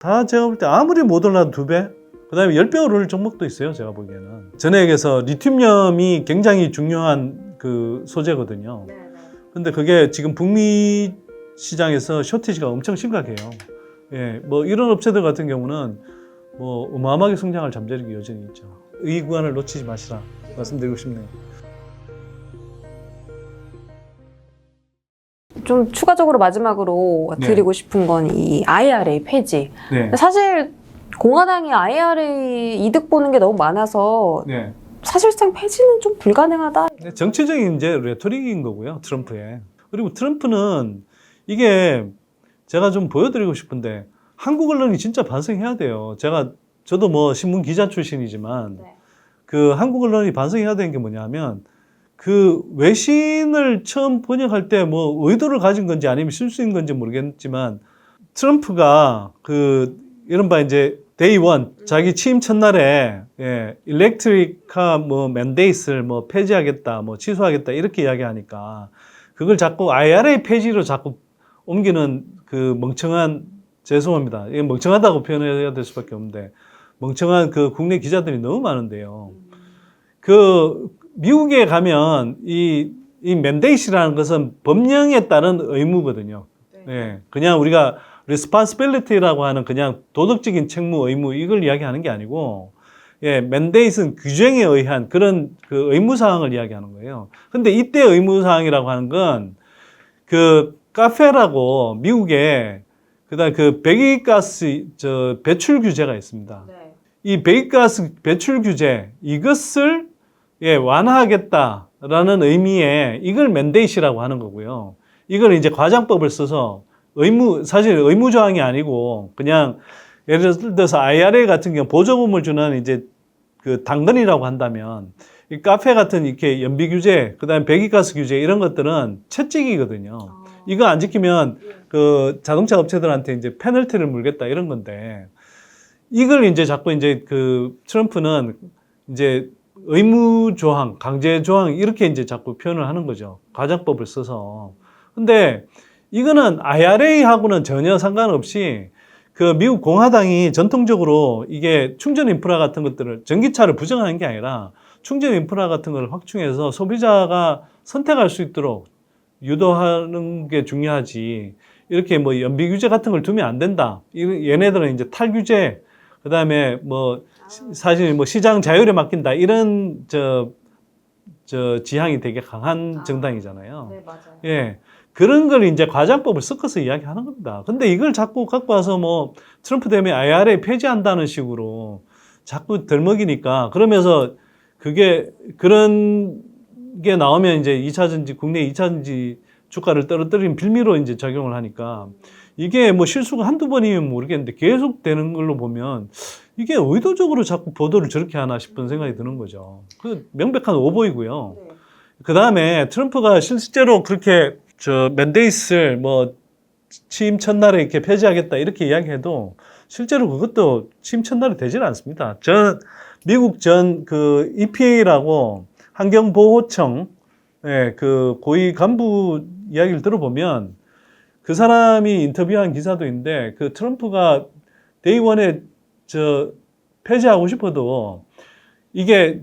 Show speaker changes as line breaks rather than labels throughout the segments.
다 제가 볼 때 아무리 못 올라도 2배? 그 다음에 10배 오를 종목도 있어요. 제가 보기에는. 전액에서 리튬염이 굉장히 중요한 그 소재거든요. 근데 그게 지금 북미 시장에서 쇼티지가 엄청 심각해요. 예, 뭐 이런 업체들 같은 경우는 뭐 어마어마하게 성장할 잠재력이 여전히 있죠. 이 구간을 놓치지 마시라 말씀드리고 싶네요.
좀 추가적으로 마지막으로
네.
드리고 싶은 건 이 IRA 폐지.
네.
사실 공화당이 IRA 이득 보는 게 너무 많아서
네.
사실상 폐지는 좀 불가능하다.
정치적인 이제 레토릭인 거고요. 트럼프의. 그리고 트럼프는 이게 제가 좀 보여드리고 싶은데 한국 언론이 진짜 반성해야 돼요. 저도 뭐 신문 기자 출신이지만 그 한국 언론이 반성해야 되는 게 뭐냐면 그 외신을 처음 번역할 때 뭐 의도를 가진 건지 아니면 실수인 건지 모르겠지만 트럼프가 그 이른바 이제 데이 원 자기 취임 첫날에 일렉트릭카 뭐 맨데이트를 뭐 폐지하겠다 뭐 취소하겠다 이렇게 이야기하니까 그걸 자꾸 IRA 폐지로 자꾸 옮기는 그 멍청한 죄송합니다. 이게 멍청하다고 표현해야 될 수밖에 없는데 멍청한 그 국내 기자들이 너무 많은데요. 그 미국에 가면 이 맨데이트라는 것은 법령에 따른 의무거든요. 예, 그냥 우리가 responsibility라고 하는 그냥 도덕적인 책무, 의무 이걸 이야기하는 게 아니고, 예, mandate은 규정에 의한 그런 그 의무사항을 이야기하는 거예요. 근데 이때 의무사항이라고 하는 건 그 카페라고 미국에 그다음 그 배기가스 배출 규제가 있습니다. 이 배기가스 배출 규제 이것을 완화하겠다라는 의미의 이걸 mandate이라고 하는 거고요. 이걸 이제 과장법을 써서 사실 의무 조항이 아니고 그냥 예를 들어서 IRA 같은 경우 보조금을 주는 이제 그 당근이라고 한다면 이 카페 같은 이렇게 연비 규제, 그다음에 배기가스 규제 이런 것들은 채찍이거든요. 이거 안 지키면 그 자동차 업체들한테 이제 페널티를 물겠다 이런 건데 이걸 이제 자꾸 이제 그 트럼프는 이제 의무 조항, 강제 조항 이렇게 이제 자꾸 표현을 하는 거죠. 과장법을 써서. 근데 이거는 IRA하고는 전혀 상관없이 그 미국 공화당이 전통적으로 이게 충전 인프라 같은 것들을 전기차를 부정하는 게 아니라 충전 인프라 같은 걸 확충해서 소비자가 선택할 수 있도록 유도하는 게 중요하지. 이렇게 뭐 연비 규제 같은 걸 두면 안 된다. 얘네들은 이제 탈규제, 그 다음에 뭐 사실 뭐 시장 자율에 맡긴다. 이런 지향이 되게 강한 정당이잖아요.
네, 맞아요.
예. 그런 걸 이제 과장법을 섞어서 이야기하는 겁니다. 근데 이걸 자꾸 갖고 와서 뭐 트럼프 때문에 IRA 폐지한다는 식으로 자꾸 들먹이니까 그러면서 그게 그런 게 나오면 이제 2차전지, 국내 2차전지 주가를 떨어뜨리는 빌미로 이제 작용을 하니까 이게 뭐 실수가 한두 번이면 모르겠는데 계속 되는 걸로 보면 이게 의도적으로 자꾸 보도를 저렇게 하나 싶은 생각이 드는 거죠. 그 명백한 오보이고요. 그 다음에 트럼프가 실제로 그렇게 맨데이트를 뭐 취임 첫날에 이렇게 폐지하겠다 이렇게 이야기해도 실제로 그것도 취임 첫날에 되지는 않습니다. 미국 그 EPA라고 환경보호청 그 고위 간부 이야기를 들어보면 그 사람이 인터뷰한 기사도 있는데 그 트럼프가 데이원에 폐지하고 싶어도 이게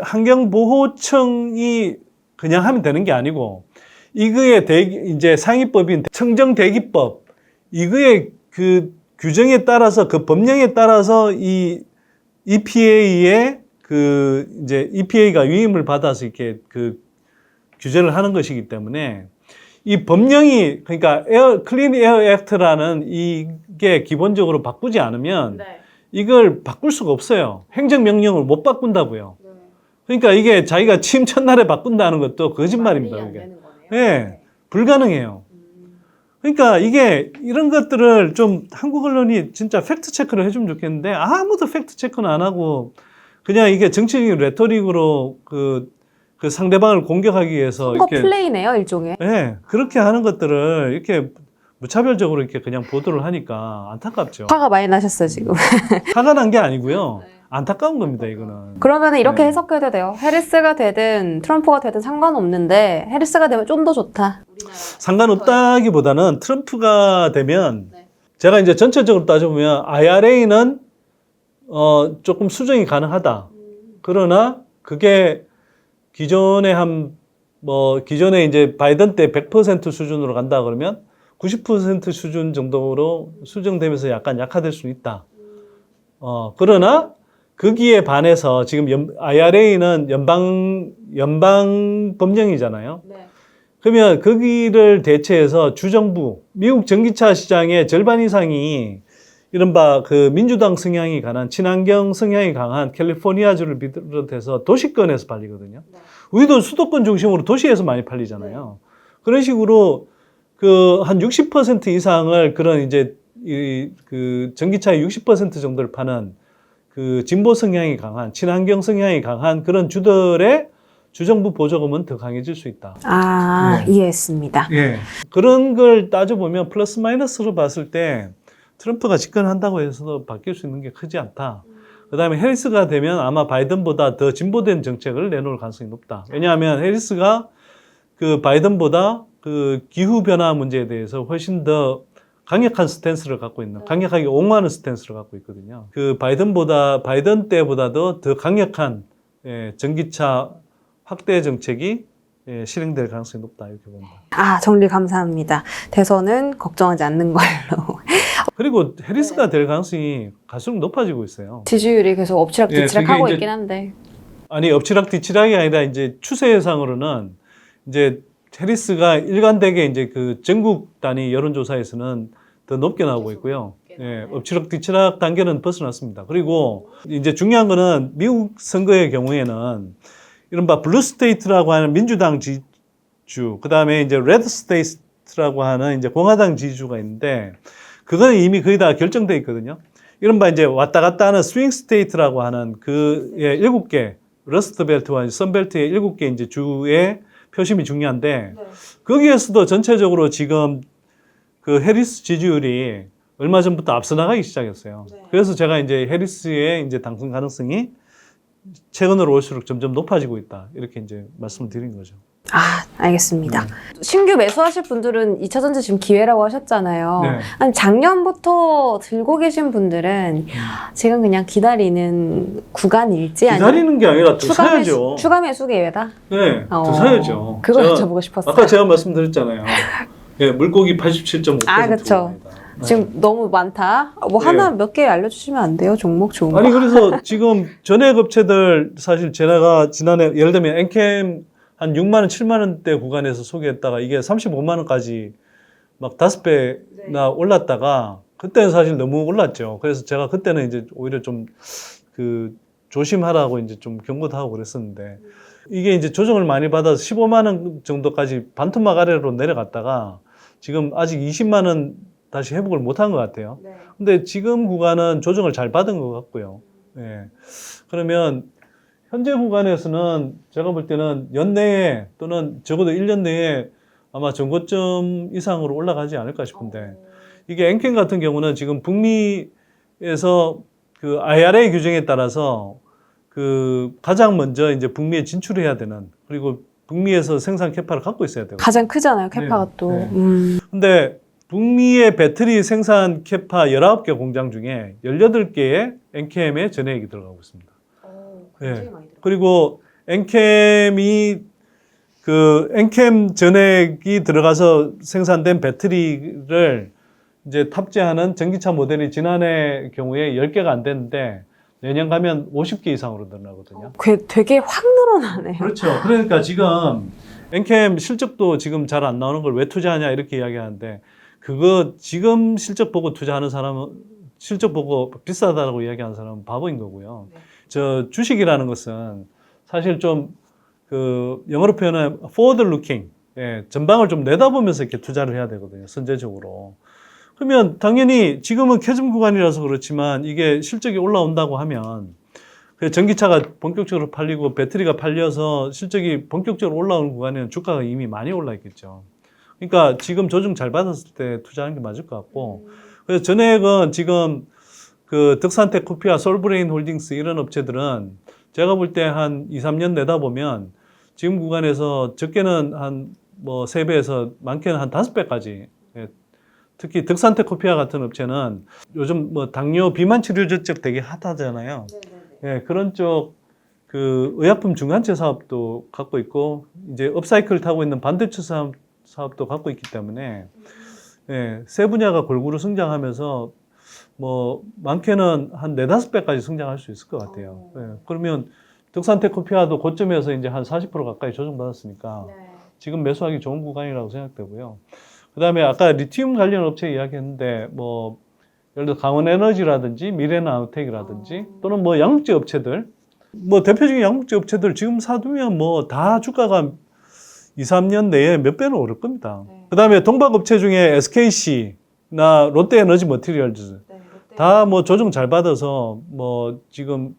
환경보호청이 그냥 하면 되는 게 아니고 이거의 이제 상위법인 청정대기법 이거의 그 규정에 따라서 그 법령에 따라서 이 EPA의 그 이제 EPA가 위임을 받아서 이렇게 그 규제를 하는 것이기 때문에 이 법령이 그러니까 클린 에어 액트라는 이게 기본적으로 바꾸지 않으면 이걸 바꿀 수가 없어요. 행정명령을 못 바꾼다고요. 그러니까 이게 자기가 취임 첫날에 바꾼다는 것도 거짓말입니다. 그게. 예, 불가능해요. 그러니까 이게 이런 것들을 좀 한국 언론이 진짜 팩트 체크를 해주면 좋겠는데 아무도 팩트 체크는 안 하고 그냥 이게 정치적인 레토릭으로 그 상대방을 공격하기 위해서
선거
이렇게
플레이네요, 일종의.
예, 그렇게 하는 것들을 이렇게 무차별적으로 이렇게 그냥 보도를 하니까 안타깝죠.
화가 많이 나셨어요, 지금.
화가 난 게 아니고요. 안타까운 겁니다, 이거는.
그러면 이렇게
네.
해석해도 돼요. 해리스가 되든 트럼프가 되든 상관없는데 해리스가 되면 좀 더 좋다.
상관없다기보다는 트럼프가 되면 제가 이제 전체적으로 따져보면 IRA는 조금 수정이 가능하다. 그러나 그게 기존에 기존에 이제 바이든 때 100% 수준으로 간다 그러면 90% 수준 정도로 수정되면서 약간 약화될 수 있다. 그러나 거기에 반해서 지금 IRA는 연방 법령이잖아요.
네.
그러면 거기를 대체해서 주정부, 미국 전기차 시장의 절반 이상이 이른바 그 민주당 성향이 강한, 친환경 성향이 강한 캘리포니아주를 비롯해서 도시권에서 팔리거든요.
네.
우리도 수도권 중심으로 도시에서 많이 팔리잖아요. 그런 식으로 그 한 60% 이상을 그런 이제 그 전기차의 60% 정도를 파는 그 진보 성향이 강한, 친환경 성향이 강한 그런 주들의 주정부 보조금은 더 강해질 수 있다.
이해했습니다.
예. 그런 걸 따져보면 플러스 마이너스로 봤을 때 트럼프가 집권한다고 해서 바뀔 수 있는 게 크지 않다. 그 다음에 해리스가 되면 아마 바이든보다 더 진보된 정책을 내놓을 가능성이 높다. 왜냐하면 해리스가 그 바이든보다 그 기후변화 문제에 대해서 훨씬 더 강력한 스탠스를 갖고 있는, 강력하게 옹호하는 스탠스를 갖고 있거든요. 그 바이든 때보다도 더 강력한 전기차 확대 정책이 실행될 가능성이 높다 이렇게 봅니다.
정리 감사합니다. 대선은 걱정하지 않는 걸로.
그리고 해리스가 될 가능성이 갈수록 높아지고 있어요.
지지율이 계속 엎치락뒤치락 하고
그게 이제
있긴 한데.
아니 엎치락뒤치락이 아니라 이제 추세상으로는 이제 해리스가 일관되게 이제 그 전국 단위 여론조사에서는 더 높게 나오고 있고요. 엎치락뒤치락 단계는 벗어났습니다. 그리고 이제 중요한 거는 미국 선거의 경우에는 이른바 블루 스테이트라고 하는 민주당 지지주, 그 다음에 이제 레드 스테이트라고 하는 이제 공화당 지지주가 있는데, 그거는 이미 거의 다 결정돼 있거든요. 이른바 이제 왔다 갔다 하는 스윙 스테이트라고 하는 그 7개, 러스트 벨트와 선벨트의 7개 이제 주의 표심이 중요한데, 거기에서도 전체적으로 지금 그 해리스 지지율이 얼마 전부터 앞서 나가기 시작했어요. 그래서 제가 이제 해리스의 이제 당선 가능성이 최근으로 올수록 점점 높아지고 있다. 이렇게 이제 말씀을 드린 거죠.
알겠습니다. 신규 매수하실 분들은 2차 전지 지금 기회라고 하셨잖아요.
네.
아니, 작년부터 들고 계신 분들은 지금 그냥 기다리는 구간일지
기다리는 게 아니라 더 사야죠.
추가 매수 기회다?
네, 더 사야죠.
그거
제가
여쭤보고 싶었어요.
아까 제가 말씀드렸잖아요. 물고기 87.5%.
그렇죠. 지금 너무 많다. 하나 몇 개 알려주시면 안 돼요? 종목 좋은 거?
아니 그래서 지금 전액 업체들 사실 제가 지난해 예를 들면 엔캠 한 6만 원, 7만 원대 구간에서 소개했다가 이게 35만 원까지 막 5배나 올랐다가 그때는 사실 너무 올랐죠. 그래서 제가 그때는 이제 오히려 좀 그 조심하라고 이제 좀 경고도 하고 그랬었는데, 이게 이제 조정을 많이 받아서 15만 원 정도까지 반토막 아래로 내려갔다가 지금 아직 20만 원 다시 회복을 못한 것 같아요. 근데 지금 구간은 조정을 잘 받은 것 같고요. 그러면 현재 구간에서는 제가 볼 때는 연내에 또는 적어도 1년 내에 아마 전고점 이상으로 올라가지 않을까 싶은데, 이게 엔캠 같은 경우는 지금 북미에서 그 IRA 규정에 따라서 그 가장 먼저 이제 북미에 진출해야 되는, 그리고 북미에서 생산 캐파를 갖고 있어야 되고
가장 크잖아요, 캐파가 또.
근데 북미의 배터리 생산 캐파 19개 공장 중에 18개의 엔캠의 전해액이 들어가고 있습니다. 그리고 엔캠이 엔캠 전액이 들어가서 생산된 배터리를 이제 탑재하는 전기차 모델이 지난해 경우에 10개가 안 됐는데 내년 가면 50개 이상으로 늘어나거든요.
되게 확 늘어나네요.
그렇죠. 그러니까 지금 엔캠 실적도 지금 잘 안 나오는 걸 왜 투자하냐 이렇게 이야기하는데, 그거 지금 실적 보고 투자하는 사람은, 실적 보고 비싸다고 이야기하는 사람은 바보인 거고요. 저 주식이라는 것은 사실 좀 그 영어로 표현하면 forward looking, 전방을 좀 내다보면서 이렇게 투자를 해야 되거든요. 선제적으로. 그러면 당연히 지금은 캐즘 구간이라서 그렇지만 이게 실적이 올라온다고 하면 전기차가 본격적으로 팔리고 배터리가 팔려서 실적이 본격적으로 올라오는 구간에는 주가가 이미 많이 올라 있겠죠. 그러니까 지금 조정 잘 받았을 때 투자하는 게 맞을 것 같고, 그래서 전액은 지금 그 덕산텍 코피아, 솔브레인 홀딩스 이런 업체들은 제가 볼 때 한 2, 3년 내다보면 지금 구간에서 적게는 한 뭐 3배에서 많게는 한 5배까지 특히 득산테 코피아 같은 업체는 요즘 뭐 당뇨 비만 치료 쪽 되게 핫하잖아요. 예, 그런 쪽 그 의약품 중간체 사업도 갖고 있고 이제 업사이클 타고 있는 반도체 사업도 갖고 있기 때문에 예, 세 분야가 골고루 성장하면서 뭐 많게는 한 4-5배까지 성장할 수 있을 것 같아요. 예, 그러면 득산테 코피아도 고점에서 이제 한 40% 가까이 조정받았으니까 지금 매수하기 좋은 구간이라고 생각되고요. 그다음에 아까 리튬 관련 업체 이야기했는데 뭐 예를 들어 강원에너지라든지 미래나우텍이라든지 또는 뭐 양극재 업체들 뭐 대표적인 양극재 업체들 지금 사두면 뭐 다 주가가 2-3년 내에 몇 배는 오를 겁니다. 그다음에 동박업체 중에 SKC나 롯데에너지 머티리얼즈 다 뭐 조정 잘 받아서 뭐 지금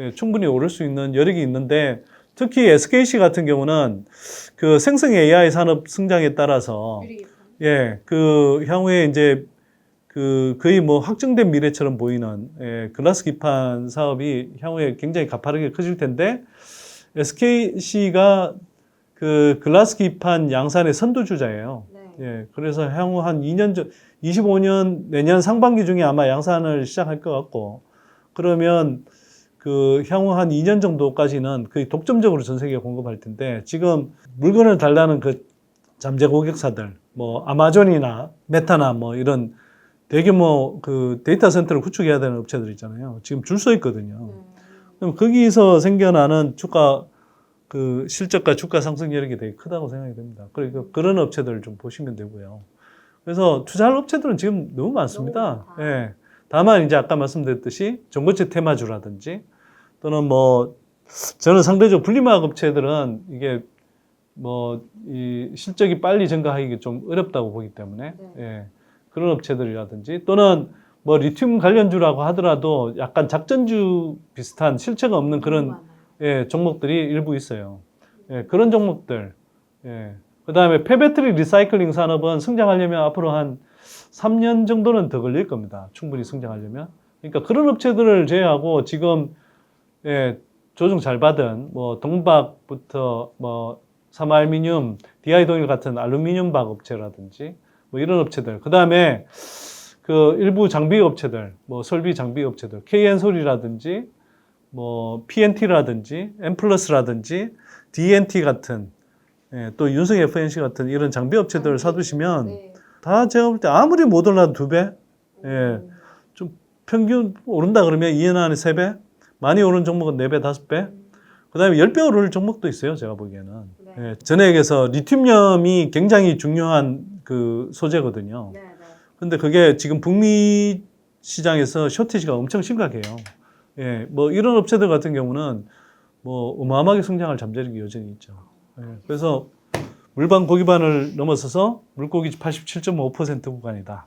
예, 충분히 오를 수 있는 여력이 있는데 특히 SKC 같은 경우는 그 생성 AI 산업 성장에 따라서 예, 그 향후에 이제 그 거의 뭐 확정된 미래처럼 보이는 예, 글라스 기판 사업이 향후에 굉장히 가파르게 커질 텐데 SKC가 그 글라스 기판 양산의 선두주자예요. 예, 그래서 향후 한 2년 전, 25년 내년 상반기 중에 아마 양산을 시작할 것 같고 그러면 그 향후 한 2년 정도까지는 거의 독점적으로 전 세계에 공급할 텐데 지금 물건을 달라는 그 잠재 고객사들 뭐 아마존이나 메타나 뭐 이런 대규모 그 데이터 센터를 구축해야 되는 업체들 있잖아요. 지금 줄 서 있거든요. 그럼 거기서 생겨나는 주가 그 실적과 주가 상승 여력이 되게 크다고 생각이 됩니다. 그러니까 그런 업체들을 좀 보시면 되고요. 그래서 투자할 업체들은 지금 너무 많습니다. 예. 다만 이제 아까 말씀드렸듯이 전고체 테마주라든지 또는 뭐 저는 상대적으로 분리막 업체들은 이게 뭐 이 실적이 빨리 증가하기 좀 어렵다고 보기 때문에 예. 그런 업체들이라든지 또는 뭐 리튬 관련주라고 하더라도 약간 작전주 비슷한 실체가 없는 그런 예, 종목들이 일부 있어요. 예, 그런 종목들. 예. 그다음에 폐배터리 리사이클링 산업은 성장하려면 앞으로 한 3년 정도는 더 걸릴 겁니다. 충분히 성장하려면. 그러니까 그런 업체들을 제외하고 지금 예, 조정 잘 받은 뭐 동박부터 뭐 삼알미늄, DI 동일 같은 알루미늄 박 업체라든지 뭐 이런 업체들. 그다음에 그 일부 장비 업체들, 뭐 설비 장비 업체들, KN솔이라든지 뭐 PNT라든지 엠플러스라든지 DNT 같은 예, 또 윤성 FNC 같은 이런 장비 업체들을 사두시면 다 제가 볼 때 아무리 못 올라도 2배, 예, 좀 평균 오른다 그러면 2년 안에 3배, 많이 오른 종목은 4배, 5배, 그 다음에 10배 오를 종목도 있어요, 제가 보기에는. 예, 전액에서 리튬염이 굉장히 중요한 그 소재거든요. 근데 그게 지금 북미 시장에서 쇼티지가 엄청 심각해요. 예, 뭐 이런 업체들 같은 경우는 뭐 어마어마하게 성장할 잠재력이 여전히 있죠. 예, 그래서 물반 고기반을 넘어서서 물고기 87.5% 구간이다.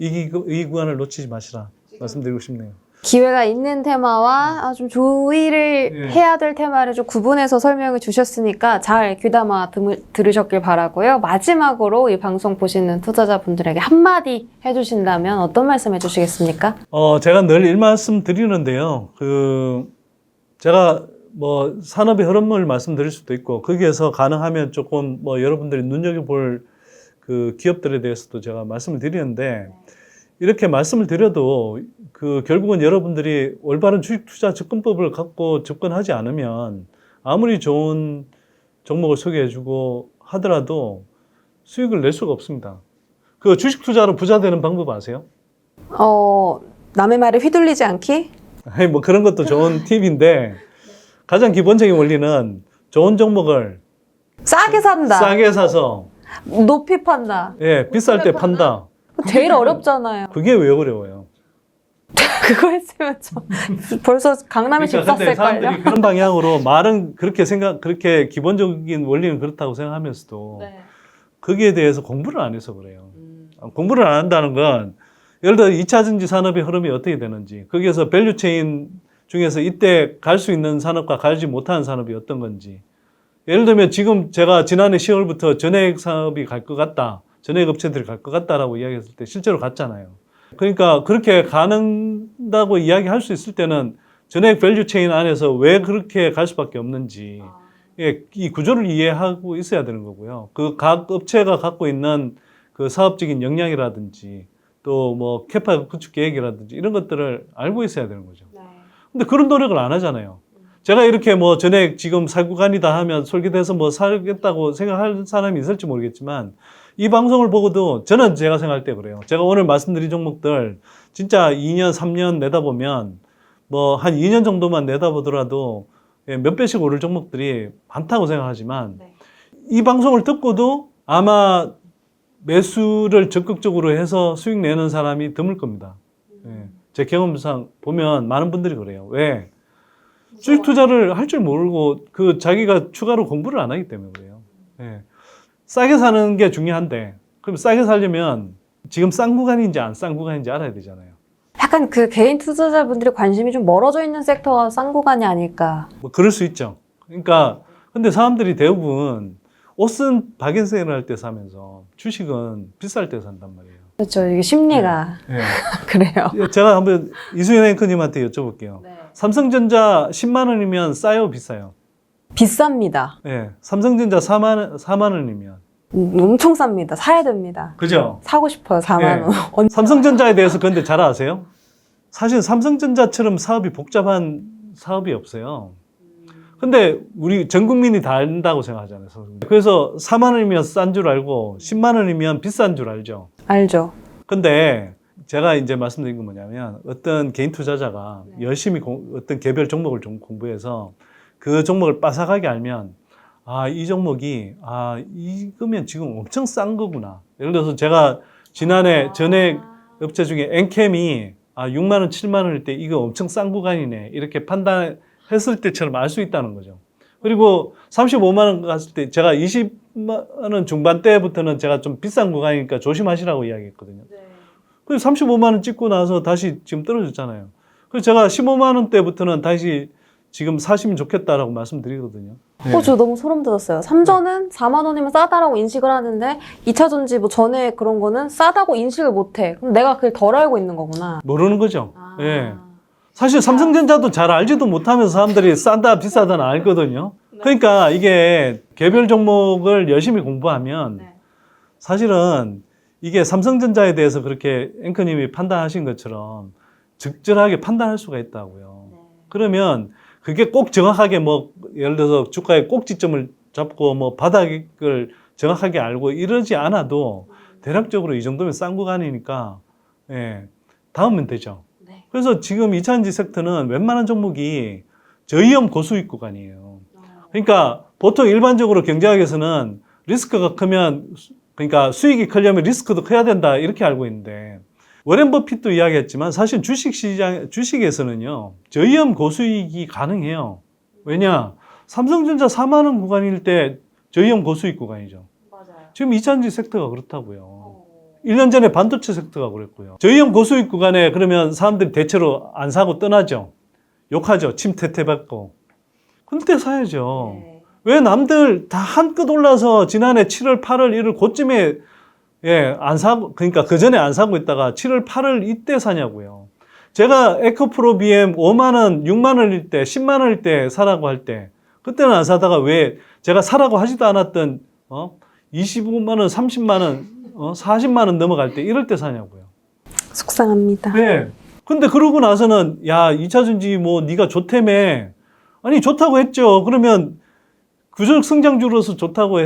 예, 이 구간을 놓치지 마시라 말씀드리고 싶네요.
기회가 있는 테마와 좀 주의를 해야 될 테마를 좀 구분해서 설명을 주셨으니까 잘 귀담아 들으셨길 바라고요. 마지막으로 이 방송 보시는 투자자분들에게 한마디 해주신다면 어떤 말씀 해주시겠습니까?
제가 늘 이 말씀 드리는데요. 제가 뭐 산업의 흐름을 말씀드릴 수도 있고 거기에서 가능하면 조금 뭐 여러분들이 눈여겨볼 그 기업들에 대해서도 제가 말씀을 드리는데 이렇게 말씀을 드려도 그 결국은 여러분들이 올바른 주식 투자 접근법을 갖고 접근하지 않으면 아무리 좋은 종목을 소개해주고 하더라도 수익을 낼 수가 없습니다. 그 주식 투자로 부자 되는 방법 아세요?
남의 말에 휘둘리지 않기?
아니, 뭐 그런 것도 좋은 팁인데 가장 기본적인 원리는 좋은 종목을
싸게 산다.
싸게 사서
높이 판다.
예, 비쌀 때 판다.
제일 어렵잖아요.
그게 왜 어려워요?
그거 했으면 저 벌써 강남에 집
근데
샀을걸요?
사람들이 그런 방향으로 말은 그렇게 기본적인 원리는 그렇다고 생각하면서도 거기에 대해서 공부를 안 해서 그래요. 공부를 안 한다는 건 예를 들어 2차 전지 산업의 흐름이 어떻게 되는지 거기에서 밸류체인 중에서 이때 갈 수 있는 산업과 가지 못하는 산업이 어떤 건지 예를 들면 지금 제가 지난해 10월부터 전액 산업이 갈 것 같다. 전액 업체들이 갈 것 같다라고 이야기했을 때 실제로 갔잖아요. 그러니까 그렇게 가는다고 이야기할 수 있을 때는 전액 밸류체인 안에서 왜 그렇게 갈 수밖에 없는지 이 구조를 이해하고 있어야 되는 거고요. 그 각 업체가 갖고 있는 그 사업적인 역량이라든지 또 뭐 캐파 구축 계획이라든지 이런 것들을 알고 있어야 되는 거죠. 근데 그런 노력을 안 하잖아요. 제가 이렇게 뭐 전에 지금 살구간이다 하면 솔깃해서 뭐 살겠다고 생각할 사람이 있을지 모르겠지만 이 방송을 보고도 저는 제가 생각할 때 그래요. 제가 오늘 말씀드린 종목들 진짜 2년, 3년 내다보면 뭐 한 2년 정도만 내다보더라도 몇 배씩 오를 종목들이 많다고 생각하지만 이 방송을 듣고도 아마 매수를 적극적으로 해서 수익 내는 사람이 드물 겁니다. 제 경험상 보면 많은 분들이 그래요. 왜? 주식 투자를 할 줄 모르고 그 자기가 추가로 공부를 안 하기 때문에 그래요. 싸게 사는 게 중요한데 그럼 싸게 살려면 지금 싼 구간인지 안 싼 구간인지 알아야 되잖아요.
약간 그 개인 투자자분들이 관심이 좀 멀어져 있는 섹터가 싼 구간이 아닐까.
뭐 그럴 수 있죠. 그러니까 근데 사람들이 대부분 옷은 박앤세일을 할 때 사면서 주식은 비쌀 때 산단 말이에요.
그렇죠. 이게 심리가 그래요.
제가 한번 이수연 앵커님한테 여쭤볼게요. 삼성전자 10만 원이면 싸요, 비싸요?
비쌉니다.
삼성전자 4만 원이면
엄청 쌉니다. 사야 됩니다.
그죠?
사고 싶어요. 4만 원.
삼성전자에 대해서 근데 잘 아세요? 사실 삼성전자처럼 사업이 복잡한 사업이 없어요. 근데 우리 전 국민이 다 안다고 생각하잖아요. 그래서 4만 원이면 싼 줄 알고 10만 원이면 비싼 줄 알죠.
알죠.
근데 제가 이제 말씀드린 건 뭐냐면 어떤 개인 투자자가 열심히 어떤 개별 종목을 좀 공부해서 그 종목을 빠삭하게 알면 이 종목이 이거면 지금 엄청 싼 거구나. 예를 들어서 제가 지난해 전액 업체 중에 엔캠이 6만 원, 7만 원일 때 이거 엄청 싼 구간이네. 이렇게 판단했을 때처럼 알 수 있다는 거죠. 그리고 35만 원 갔을 때 제가 20만 원 중반 때부터는 제가 좀 비싼 구간이니까 조심하시라고 이야기했거든요. 그래서 35만 원 찍고 나서 다시 지금 떨어졌잖아요. 그래서 제가 15만 원 때부터는 다시 지금 사시면 좋겠다라고 말씀드리거든요.
저 너무 소름 돋았어요. 삼전은 4만 원이면 싸다라고 인식을 하는데 2차전지 뭐 전에 그런 거는 싸다고 인식을 못 해. 그럼 내가 그걸 덜 알고 있는 거구나.
모르는 거죠. 사실 삼성전자도 잘 알지도 못하면서 사람들이 싸다 비싸다는 알거든요. 그러니까 이게 개별 종목을 열심히 공부하면 사실은 이게 삼성전자에 대해서 그렇게 앵커님이 판단하신 것처럼 적절하게 판단할 수가 있다고요. 그러면 그게 꼭 정확하게 뭐 예를 들어서 주가의 꼭지점을 잡고 뭐 바닥을 정확하게 알고 이러지 않아도 대략적으로 이 정도면 싼 구간이니까 닿으면 되죠. 그래서 지금 2차전지 섹터는 웬만한 종목이 저위험 고수익 구간이에요. 그러니까 보통 일반적으로 경제학에서는 리스크가 크면 그러니까 수익이 크려면 리스크도 커야 된다 이렇게 알고 있는데 워렌 버핏도 이야기했지만 사실 주식에서는요 저위험 고수익이 가능해요. 왜냐? 삼성전자 4만 원 구간일 때 저위험 고수익 구간이죠. 지금 2차전지 섹터가 그렇다고요. 1년 전에 반도체 섹터가 그랬고요. 저위험 고수익 구간에 그러면 사람들이 대체로 안 사고 떠나죠. 욕하죠. 침 태태 받고. 근데 사야죠. 왜 남들 다 한껏 올라서 지난해 7월, 8월, 1월 그쯤에 안 사고, 그러니까 그 전에 안 사고 있다가 7월, 8월 이때 사냐고요. 제가 에코프로 BM 5만 원, 6만 원일 때, 10만 원일 때 사라고 할 때, 그때는 안 사다가 왜 제가 사라고 하지도 않았던, 25만 원, 30만 원, 40만 원 넘어갈 때 이럴 때 사냐고요.
속상합니다.
근데 그러고 나서는, 야, 2차전지 뭐, 네가 좋다며. 아니, 좋다고 했죠. 그러면 구조적 성장주로서 좋다고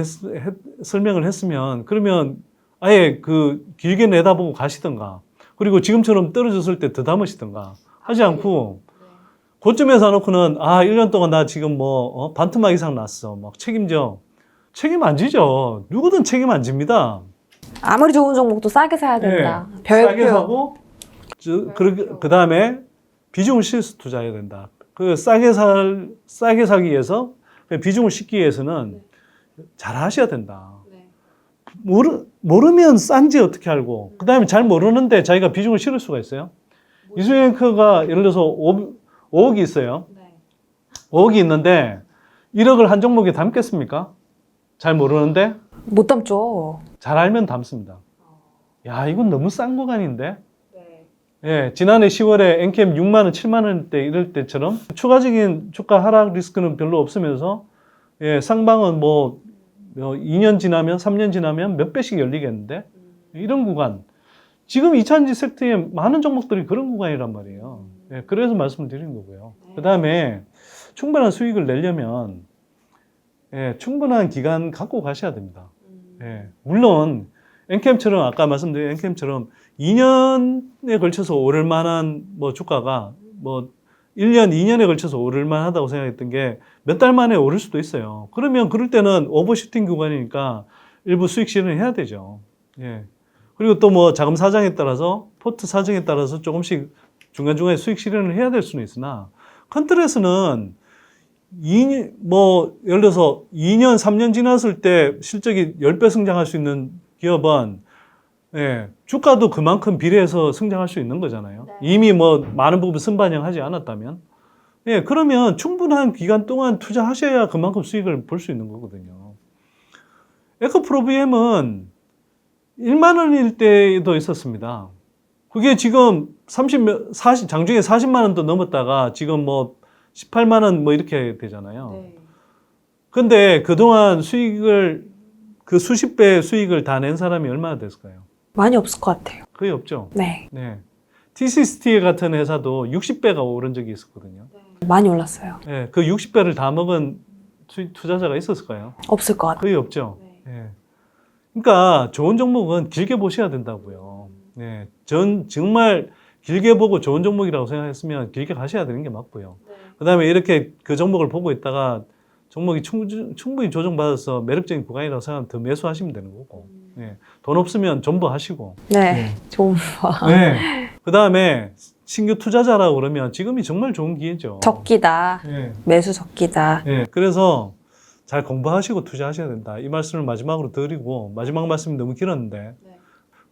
설명을 했으면, 그러면 아예 그 길게 내다보고 가시던가. 그리고 지금처럼 떨어졌을 때 더 담으시던가. 하지 않고, 고점에 사놓고는, 1년 동안 나 지금 뭐, 반토막 이상 났어. 막 책임져. 책임 안 지죠. 누구든 책임 안 집니다.
아무리 좋은 종목도 싸게 사야 된다.
싸게 사고, 그 다음에 비중을 실어서 투자해야 된다. 그 싸게 사기 위해서, 비중을 싣기 위해서는 잘 하셔야 된다. 모르면 싼지 어떻게 알고, 그 다음에 잘 모르는데 자기가 비중을 실을 수가 있어요. 이수연커가 예를 들어서 5억이 있어요. 5억이 있는데 1억을 한 종목에 담겠습니까? 잘 모르는데?
못 담죠.
잘 알면 담습니다. 야, 이건 너무 싼 구간인데? 지난해 10월에 엔캠 6만 원, 7만 원 때 이럴 때처럼 추가적인 주가 하락 리스크는 별로 없으면서 상방은 뭐 2년 지나면 3년 지나면 몇 배씩 열리겠는데 이런 구간. 지금 2차전지 섹터에 많은 종목들이 그런 구간이란 말이에요. 예, 그래서 말씀을 드리는 거고요. 그 다음에 충분한 수익을 내려면 예, 충분한 기간 갖고 가셔야 됩니다. 예, 물론 엔캠처럼 아까 말씀드린 엔캠처럼 2년에 걸쳐서 오를 만한 뭐 주가가 뭐 1년, 2년에 걸쳐서 오를 만하다고 생각했던 게 몇 달 만에 오를 수도 있어요. 그러면 그럴 때는 오버슈팅 구간이니까 일부 수익 실현을 해야 되죠. 예. 그리고 또 뭐 자금 사정에 따라서 포트 사정에 따라서 조금씩 중간중간에 수익 실현을 해야 될 수는 있으나 컨트롤에서는 2년, 뭐 예를 들어서 2년, 3년 지났을 때 실적이 10배 성장할 수 있는 기업은 예, 주가도 그만큼 비례해서 성장할 수 있는 거잖아요.
네.
이미 뭐 많은 부분 선반영하지 않았다면 예, 그러면 충분한 기간 동안 투자하셔야 그만큼 수익을 볼 수 있는 거거든요. 에코프로비엠은 1만 원일 때도 있었습니다. 그게 지금 40, 장중에 40만 원도 넘었다가 지금 뭐 18만 원 뭐 이렇게 되잖아요.
네.
근데 그동안 수익을, 그 수십 배의 수익을 다 낸 사람이 얼마나 됐을까요?
많이 없을 것 같아요.
거의 없죠.
네.
네. TCST 같은 회사도 60배가 오른 적이 있었거든요.
많이 올랐어요.
네, 그 60배를 다 먹은 투자자가 있었을까요?
없을 것 같아요.
거의 없죠. 네. 그러니까 좋은 종목은 길게 보셔야 된다고요. 네. 정말 길게 보고 좋은 종목이라고 생각했으면 길게 가셔야 되는 게 맞고요. 그 다음에 이렇게 그 종목을 보고 있다가 종목이 충분히 조정받아서 매력적인 구간이라고 생각하면 더 매수하시면 되는 거고. 네. 돈 없으면 전부 하시고.
네. 좋은 거.
네. 그 다음에 신규 투자자라고 그러면 지금이 정말 좋은 기회죠.
적기다.
네.
매수 적기다.
네. 그래서 잘 공부하시고 투자하셔야 된다. 이 말씀을 마지막으로 드리고, 마지막 말씀이 너무 길었는데.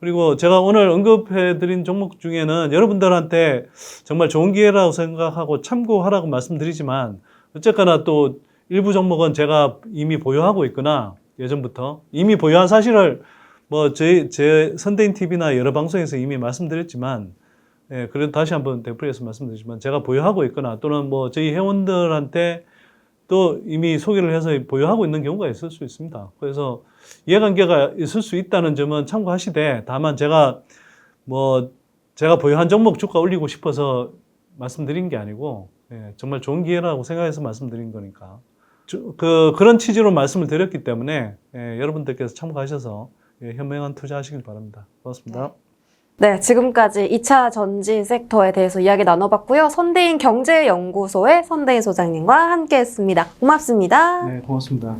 그리고 제가 오늘 언급해드린 종목 중에는 여러분들한테 정말 좋은 기회라고 생각하고 참고하라고 말씀드리지만, 어쨌거나 또 일부 종목은 제가 이미 보유하고 있거나 예전부터 이미 보유한 사실을 뭐 제 선대인 TV나 여러 방송에서 이미 말씀드렸지만, 예, 그래도 다시 한번 되풀이해서 말씀드리지만 제가 보유하고 있거나 또는 뭐 저희 회원들한테 또 이미 소개를 해서 보유하고 있는 경우가 있을 수 있습니다. 그래서 이해관계가 있을 수 있다는 점은 참고하시되, 다만 제가 보유한 종목 주가 올리고 싶어서 말씀드린 게 아니고, 예, 정말 좋은 기회라고 생각해서 말씀드린 거니까. 그런 취지로 말씀을 드렸기 때문에, 예, 여러분들께서 참고하셔서 예, 현명한 투자하시길 바랍니다. 고맙습니다.
네, 지금까지 2차 전지 섹터에 대해서 이야기 나눠봤고요. 선대인 경제연구소의 선대인 소장님과 함께했습니다. 고맙습니다.
네, 고맙습니다.